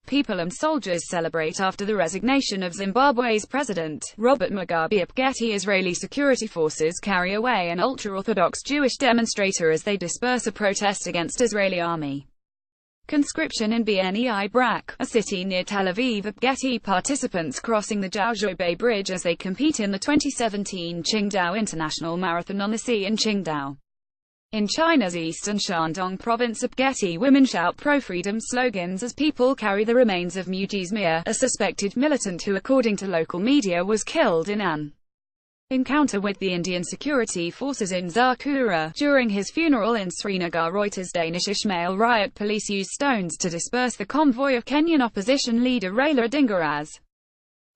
People and soldiers celebrate after the resignation of Zimbabwe's president, Robert Mugabe. AFPGetty Israeli security forces carry away an ultra-Orthodox Jewish demonstrator as they disperse a protest against Israeli army conscription in Bnei Brak, a city near Tel Aviv. AFPGetty participants crossing the Jiaozhou Bay Bridge as they compete in the 2017 Qingdao International Marathon on the sea in Qingdao. In China's eastern Shandong province, AFPGetty women shout pro-freedom slogans as people carry the remains of Mugees Mir, a suspected militant who, according to local media, was killed in an encounter with the Indian security forces in Zakura. During his funeral in Srinagar ReutersDanish Ismail Riot, police used stones to disperse the convoy of Kenyan opposition leader Raila Odinga as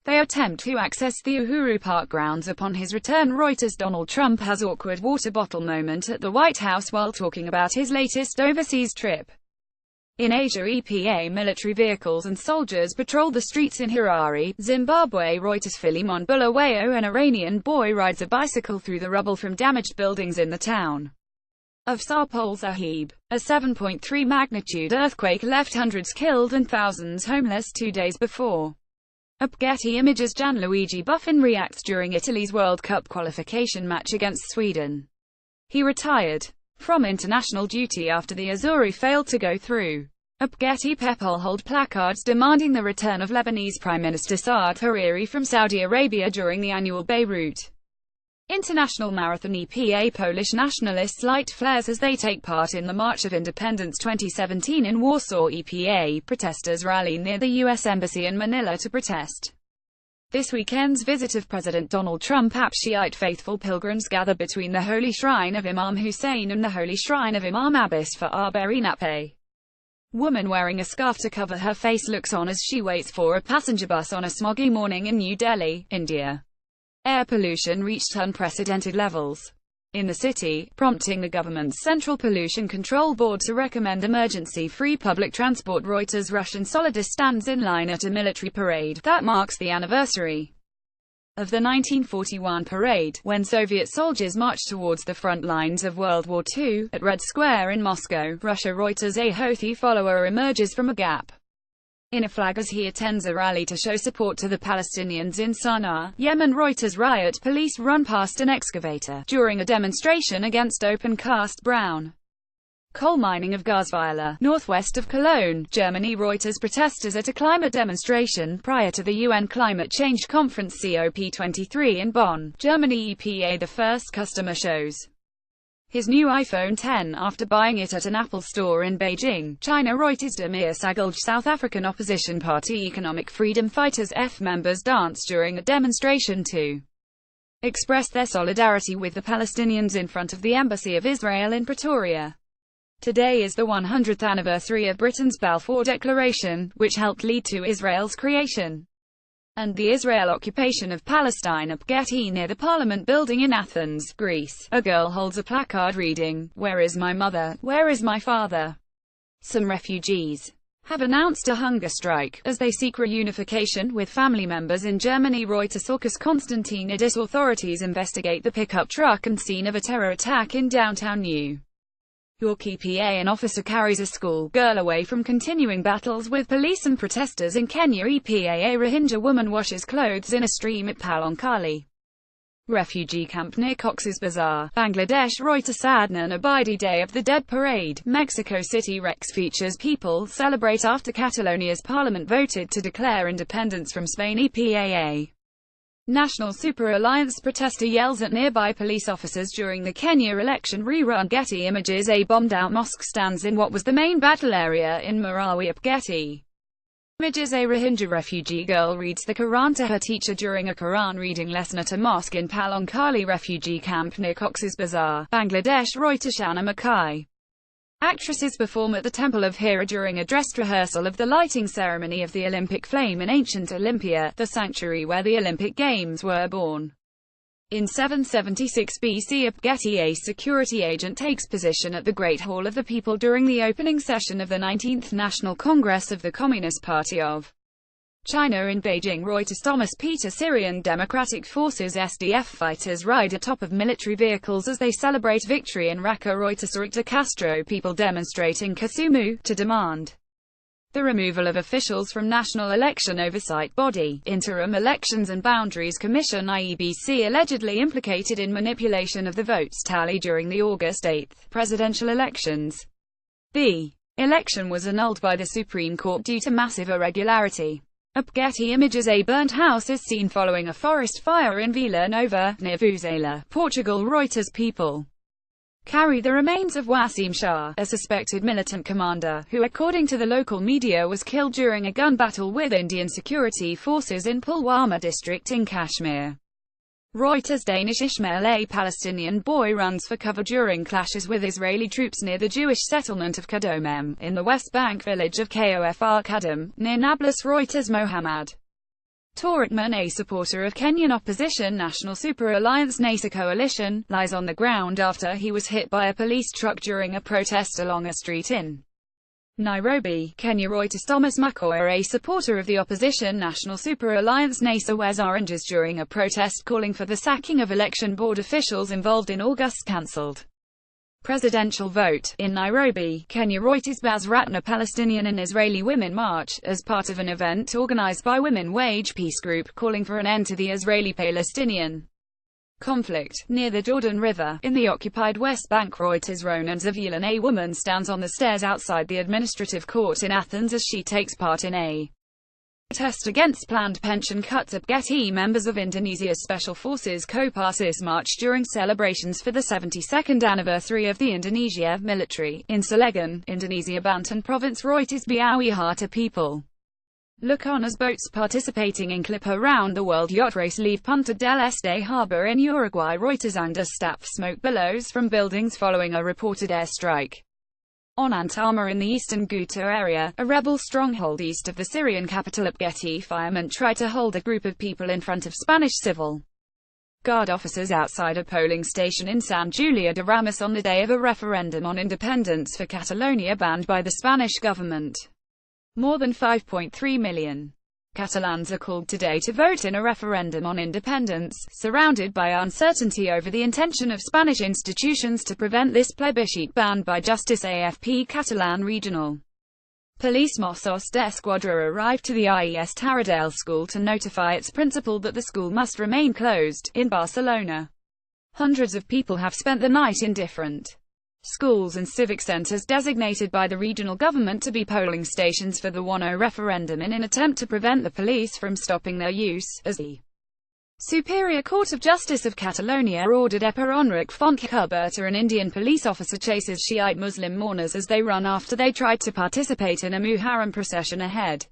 they attempt to access the Uhuru Park grounds. Upon his return, Reuters Donald Trump has awkward water bottle moment at the White House while talking about his latest overseas trip. In Asia, EPA military vehicles and soldiers patrol the streets in Harare, Zimbabwe. Reuters Philemon Bulawayo, an Iranian boy, rides a bicycle through the rubble from damaged buildings in the town of Sarpol Sahib. A 7.3 magnitude earthquake left hundreds killed and thousands homeless 2 days before. AFPGetty images. Gianluigi Buffon reacts during Italy's World Cup qualification match against Sweden. He retired from international duty after the Azzurri failed to go through. AFPGetty people hold placards demanding the return of Lebanese Prime Minister Saad Hariri from Saudi Arabia during the annual Beirut International Marathon. EPA Polish nationalists light flares as they take part in the March of Independence 2017 in Warsaw. EPA protesters rally near the U.S. Embassy in Manila to protest this weekend's visit of President Donald Trump. Shiite faithful pilgrims gather between the Holy Shrine of Imam Hussein and the Holy Shrine of Imam Abbas for Arba'in. A woman wearing a scarf to cover her face looks on as she waits for a passenger bus on a smoggy morning in New Delhi, India. Air pollution reached unprecedented levels in the city, prompting the government's Central Pollution Control Board to recommend emergency-free public transport. Reuters Russian Solidus stands in line at a military parade that marks the anniversary of the 1941 parade, when Soviet soldiers marched towards the front lines of World War II, at Red Square in Moscow, Russia. Reuters a Houthi follower emerges from a gap in a flag as he attends a rally to show support to the Palestinians in Sana'a, Yemen. Reuters riot police run past an excavator during a demonstration against open-cast brown coal mining of Gasweiler, northwest of Cologne, Germany. Reuters protesters at a climate demonstration prior to the UN Climate Change Conference COP23 in Bonn, Germany. EPA the first customer shows his new iPhone X after buying it at an Apple store in Beijing, China. Reuters Demir Sagalj, South African opposition party economic freedom fighters. Members dance during a demonstration to express their solidarity with the Palestinians in front of the Embassy of Israel in Pretoria. Today is the 100th anniversary of Britain's Balfour Declaration, which helped lead to Israel's creation and the Israel occupation of Palestine. AFPGetty near the Parliament building in Athens, Greece. A girl holds a placard reading, "Where is my mother? Where is my father?" Some refugees have announced a hunger strike as they seek reunification with family members in Germany. Reuters August Constantinidis authorities investigate the pickup truck and scene of a terror attack in downtown New York. EPA an officer carries a school girl away from continuing battles with police and protesters in Kenya. EPA a Rohingya woman washes clothes in a stream at Palonkali refugee camp near Cox's Bazar, Bangladesh. Reuters Adnan Abidi Day of the Dead parade, Mexico City. Rex features people celebrate after Catalonia's parliament voted to declare independence from Spain. EPA National Super Alliance protester yells at nearby police officers during the Kenya election rerun. Getty images. A bombed-out mosque stands in what was the main battle area in Marawi. Getty images. A Rohingya refugee girl reads the Quran to her teacher during a Quran reading lesson at a mosque in Palonkali refugee camp near Cox's Bazar, Bangladesh. Reuters Shana Mackay actresses perform at the Temple of Hera during a dress rehearsal of the lighting ceremony of the Olympic flame in ancient Olympia, the sanctuary where the Olympic Games were born. In 776 BC, AFPGetty a security agent takes position at the Great Hall of the People during the opening session of the 19th National Congress of the Communist Party of China in Beijing. Reuters Thomas Peter Syrian Democratic Forces SDF fighters ride atop of military vehicles as they celebrate victory in Raqqa. Reuters Rita Castro people demonstrate in Kisumu to demand The removal of officials from National Election Oversight Body, Interim Elections and Boundaries Commission (IEBC) allegedly implicated in manipulation of the votes tally during the August 8 presidential elections. The election was annulled by the Supreme Court due to massive irregularity. AFPGetty images: a burnt house is seen following a forest fire in Vila Nova, near Vuvuzela, Portugal. Reuters. People carry the remains of Wasim Shah, a suspected militant commander, who according to the local media was killed during a gun battle with Indian security forces in Pulwama district in Kashmir. ReutersDanish Ismail: a Palestinian boy runs for cover during clashes with Israeli troops near the Jewish settlement of Kadomem, in the West Bank village of Kofr Kadam, near Nablus. Reuters. Mohammed Torikman, a supporter of Kenyan opposition National Super Alliance NASA coalition, lies on the ground after he was hit by a police truck during a protest along a street in Nairobi, Kenya. Reuters. Thomas Makoya, a supporter of the opposition National Super Alliance NASA, wears oranges during a protest calling for the sacking of election board officials involved in August's cancelled presidential vote in Nairobi, Kenya. Reuters. Basratna, Palestinian and Israeli women march, as part of an event organized by Women Wage Peace Group, calling for an end to the Israeli-Palestinian conflict near the Jordan River, in the occupied West Bank. Reuters. Ronan Zavulan, a woman stands on the stairs outside the administrative court in Athens as she takes part in a protest against planned pension cuts. AFPGetty members of Indonesia's Special Forces Kopassus march during celebrations for the 72nd anniversary of the Indonesia military, in Cilegon, Indonesia. Banten Province. Reuters. Biawi Hata people look on as boats participating in clip around the world yacht race leave Punta del Este harbor in Uruguay. Reuters. Under staff smoke billows from buildings following a reported airstrike on Antama in the eastern Ghouta area, a rebel stronghold east of the Syrian capital. AFPGetty firemen try to hold a group of people in front of Spanish civil guard officers outside a polling station in San Julia de Ramos on the day of a referendum on independence for Catalonia banned by the Spanish government. More than 5.3 million Catalans are called today to vote in a referendum on independence, surrounded by uncertainty over the intention of Spanish institutions to prevent this plebiscite banned by Justice. AFP Catalan Regional Police Mossos d'Esquadra arrived to the IES Taradell school to notify its principal that the school must remain closed. In Barcelona, hundreds of people have spent the night in different schools and civic centers designated by the regional government to be polling stations for the 1-0 referendum in an attempt to prevent the police from stopping their use, as the Superior Court of Justice of Catalonia ordered. EPA Enric Fontcuberta, an Indian police officer, chases Shiite Muslim mourners as they run after they tried to participate in a Muharram procession ahead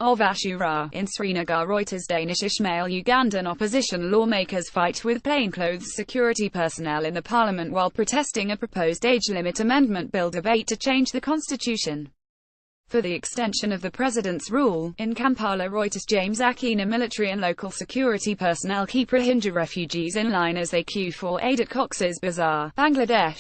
of Ashura. In Srinagar, ReutersDanish Ismail. Ugandan opposition lawmakers fight with plainclothes security personnel in the parliament while protesting a proposed age limit amendment bill debate to change the constitution for the extension of the president's rule. In Kampala, Reuters. James Akina, military and local security personnel keep Rohingya refugees in line as they queue for aid at Cox's Bazar, Bangladesh.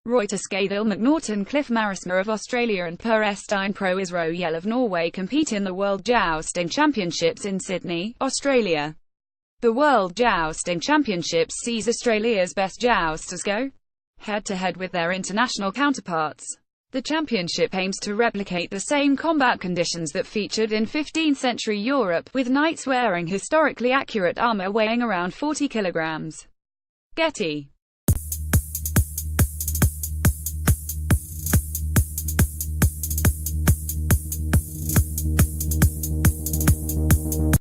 Reuters. Gaithil McNaughton, Cliff Marisma of Australia and Per Øystein Pro Israel of Norway compete in the World Jousting Championships in Sydney, Australia. The World Jousting Championships sees Australia's best jousters go head-to-head with their international counterparts. The championship aims to replicate the same combat conditions that featured in 15th-century Europe, with knights wearing historically accurate armor weighing around 40 kilograms. Getty